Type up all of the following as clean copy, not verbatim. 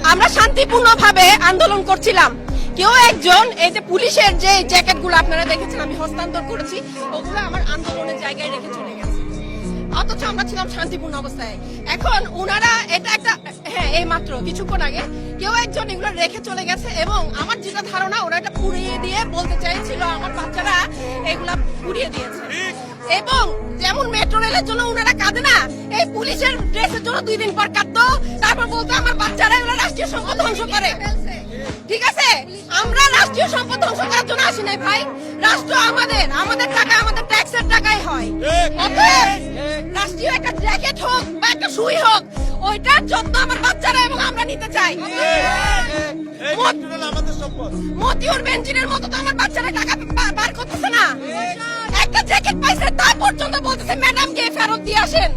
আমরা শান্তিপূর্ণভাবে আন্দোলন করছিলাম। কেউ একজন এই যে পুলিশের যে জ্যাকেটগুলো আপনারা দেখেছেন আমি হস্তান্তর করেছি, ওগুলো আমার আন্দোলনের জায়গায় রেখে চলে গেছে, অথচ আমরা ছিলাম শান্তিপূর্ণ অবস্থায়। এখন উনারা এটা একটা এই মাত্র কিছুক্ষণ আগে কেউ একজন এগুলো রেখে চলে গেছে, এবং আমার যেটা ধারণা ওরা এটা পুড়িয়ে দিয়ে বলতে চাইছিল আমার বাচ্চারা এগুলা পুড়িয়ে দিয়েছে। এবং যেমন মেট্রো রেলের জন্য উনারা কাঁদে না, এই পুলিশের ড্রেসের জন্য 2 দিন পর কাঁদতো, তারপর বলতো আমার বাচ্চারা এগুলো রাষ্ট্রীয় সম্পদ ধ্বংস করে। ঠিক আছে, আমরা রাষ্ট্রীয় সম্পদ ধ্বংস করার জন্য আসি নাই ভাই। রাষ্ট্র আমাদের টাকা, আমাদের ট্যাক্সের টাকাই হয়। অতএব রাষ্ট্রীয় একটা জ্যাকেট হোক বা একটা সুই হোক, ওইটার যত্ন আমার বাচ্চারা এবং আমরা নিতে চাই। মতিউর বেঞ্জিনের মতো তো আমার বাচ্চারা টাকা বার করতেছে না। একটা জ্যাকেট পাইছে তা পর্যন্ত বলতেছে ম্যাডামকে ফেরত দিয়ে আসেন।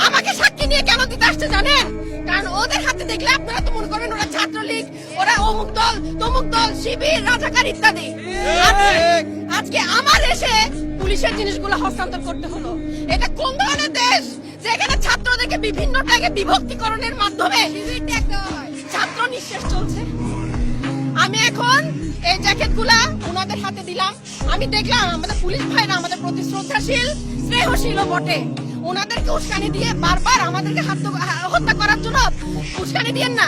আমাকে সাক্ষী নিয়ে কেন দিতে আসছে জানেন? কারণ ওদের হাতে দেখলে আপনারা তো মনে করবেন ওরা ছাত্রলীগ, ওরা অমুক দল, তমুক দল, শিবির, রাজাকার ইত্যাদি। আজকে আমার এসে পুলিশের জিনিসগুলো হস্তান্তর করতে হলো। এটা কোন ধরনের দেশ যেখানে ছাত্রদেরকে বিভিন্ন ট্যাগে বিভক্তিকরণের মাধ্যমে ছাত্র নিঃশেষ চলছে? আমি এখন এই জ্যাকেটগুলা ওনাদের হাতে দিলাম। আমি দেখলাম আমাদের পুলিশ ভাইরা আমাদের প্রতি শ্রদ্ধাশীল, স্নেহশীল বটে। ওনাদেরকে উস্কানি দিয়ে বারবার আমাদেরকে হত্যা করার জন্য উস্কানি দিয়েন না।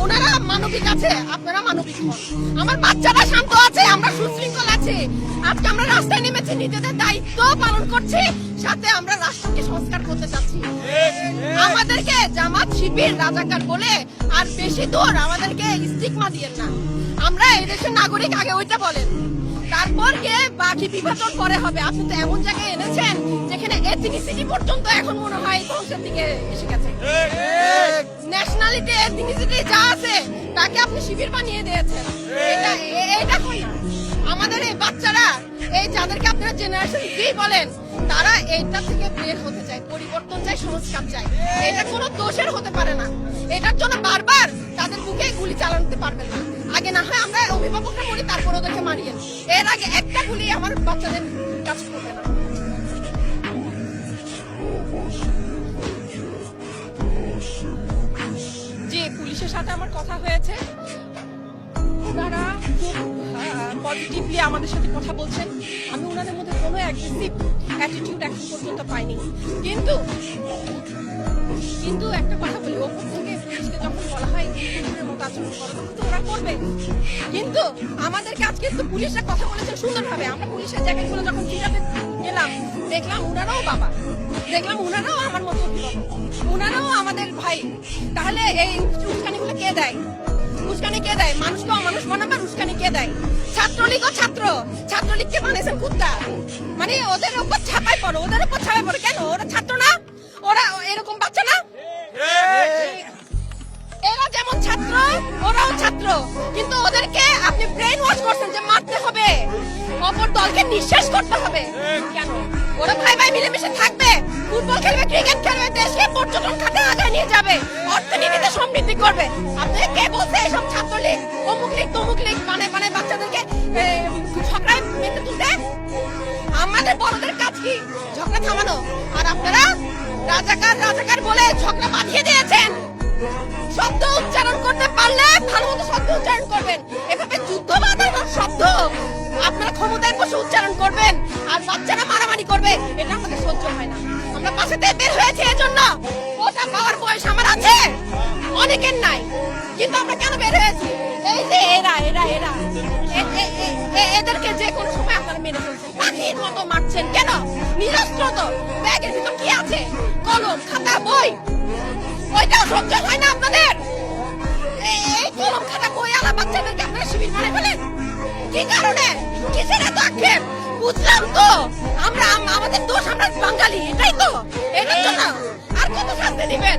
ওনারা মানবিক আছে, আপনারা মানবিক হন। আমার বাচ্চারা শান্ত আছে, আমরা সুশৃঙ্খল আছি। আজকে আমরা রাস্তায় নেমেছি, নিজেদের দায়িত্ব পালন করছি, সাথে আমরা রাষ্ট্রকে সংস্কার করতে চাচ্ছি। আমাদেরকে জামাত, শিবির, রাজাকার বলে আর বেশি দূর আমাদেরকে স্টিগমা দিয়েন না। আমরা এই দেশের নাগরিক, আগে ওইটা বলেন, তারপর গিয়ে বাকি বিভাজন পরে হবে। আপনি তো এমন জায়গায় এনেছেন যেখানে এথনিসিটি পর্যন্ত এখন মনে হয় ধ্বংসের দিকে এসে গেছে। ন্যাশনালিটি, এথনিসিটি যা আছে তাকে আপনি শিবির বানিয়ে দিয়েছেন। এটা হয় না। আমাদের এই বাচ্চারা, এই যাদেরকে আপনারা জেনারেশন জি বলেন, তারা এইটা থেকে বের হতে চায়, পরিবর্তন চায়, সংস্কার চায়। এটা কোনো দোষের হতে পারে না। এটার জন্য বারবার তাদের বুকে গুলি চালাতে পারবেন না। আগে না হয় আমরা অভিভাবকরা মরি, তারপর ওদেরকে মারিয়ে। এর আগে একটা গুলি আমার বাচ্চাদের কাজ করবে না। জি, পুলিশের সাথে আমার কথা হয়েছে, ওনারা পজিটিভলি আমাদের সাথে কথা বলছেন। আমি ওনাদের মধ্যে কোনো অ্যাগ্রেসিভ অ্যাটিটিউড এখন পর্যন্ত পাইনি। কিন্তু একটা কথা বলি, ওপর থেকে পুলিশকে যখন বলা হয় কুকুরের মতো আচরণ করো, তখন তো ওরা করবে। কিন্তু আমাদেরকে আজকে তো পুলিশরা কথা বলেছে সুন্দরভাবে। আমরা পুলিশের জ্যাকেটগুলো যখন ফিরাতে গেলাম, দেখলাম ওনারাও বাবা, দেখলাম ওনারাও আমার মতো অভিভাবক, ওনারাও আমাদের ভাই। তাহলে এই উস্কানিগুলো কে দেয়? উস্কানি কে দেয়? মানুষকে অমানুষ বানাবার উস্কানি কে দেয়? ছাত্রলীগ ও ছাত্রলীগকে বানিয়েছেন কুত্তা। মানে ওদের উপর ছাপাই পড়ো, ওদের উপর ছাপাই পড়ো কেন? ওরা ছাত্র না? ওরা এরকম বাচ্চা না? এরা যেমন ছাত্র, ওরাও ছাত্র, কিন্তু ওদেরকে আপনি ব্রেন ওয়াশ করছেন যে মারতে হবে, অপর দলকে নিঃশেষ করতে হবে। কেন? ওরা ভাই ভাই মিলেমিশে থাকবে, ফুটবল খেলবে, ক্রিকেট খেলবে, দেশকে পর্যটন খাতে আগায় নিয়ে যাবে, অর্থনীতিতে সমৃদ্ধি করবে। আপনি কে বলছে এসব ছাত্রলীগ, অমুক লীগ, তমুক লীগ মানে বাচ্চাদেরকে ঝগড়ায় মেতে তুলতে? আমাদের বড়দের কাজ কি? ঝগড়া থামানো। আর আপনারা রাজাকার বলে ঝগড়া বাঁধিয়ে দিয়েছেন। শব্দ উচ্চারণ করতে পারলে ভালো মতো শব্দ উচ্চারণ করবেন। এভাবে যুদ্ধ বাঁধানোর শব্দ আপনারা ক্ষমতায় বসে উচ্চারণ করবেন আর বাচ্চারা মারামারি করবে, এটা আমাদের সহ্য হয় না। আমরা পাশে থেকে বের হয়েছে এজন্য। ওটা পাওয়ার বয়স আমার আছে, অনেকের নাই, কিন্তু আমরা কেন বের হয়েছি? এই যে এরা এদেরকে যে কোনো সময় আপনারা মেরে ফেলছেন, পাখির মতো মারছেন। কেন? নিরস্ত্র তো, ব্যাগের ভিতর কি আছে? কলম, খাতা, বই। ওইটাও সহ্য হয় না আপনাদের? এই কলম, খাতা, বই আলা বাচ্চাদেরকে আপনারা শিবির বানিয়ে ফেলেন। কি কারণে? কিসের এত আক্ষেপ? বুঝলাম তো, আমাদের দোষ, আমরা বাঙালি, এটাই তো। এটার জন্য আর কত শাস্তি দিবেন?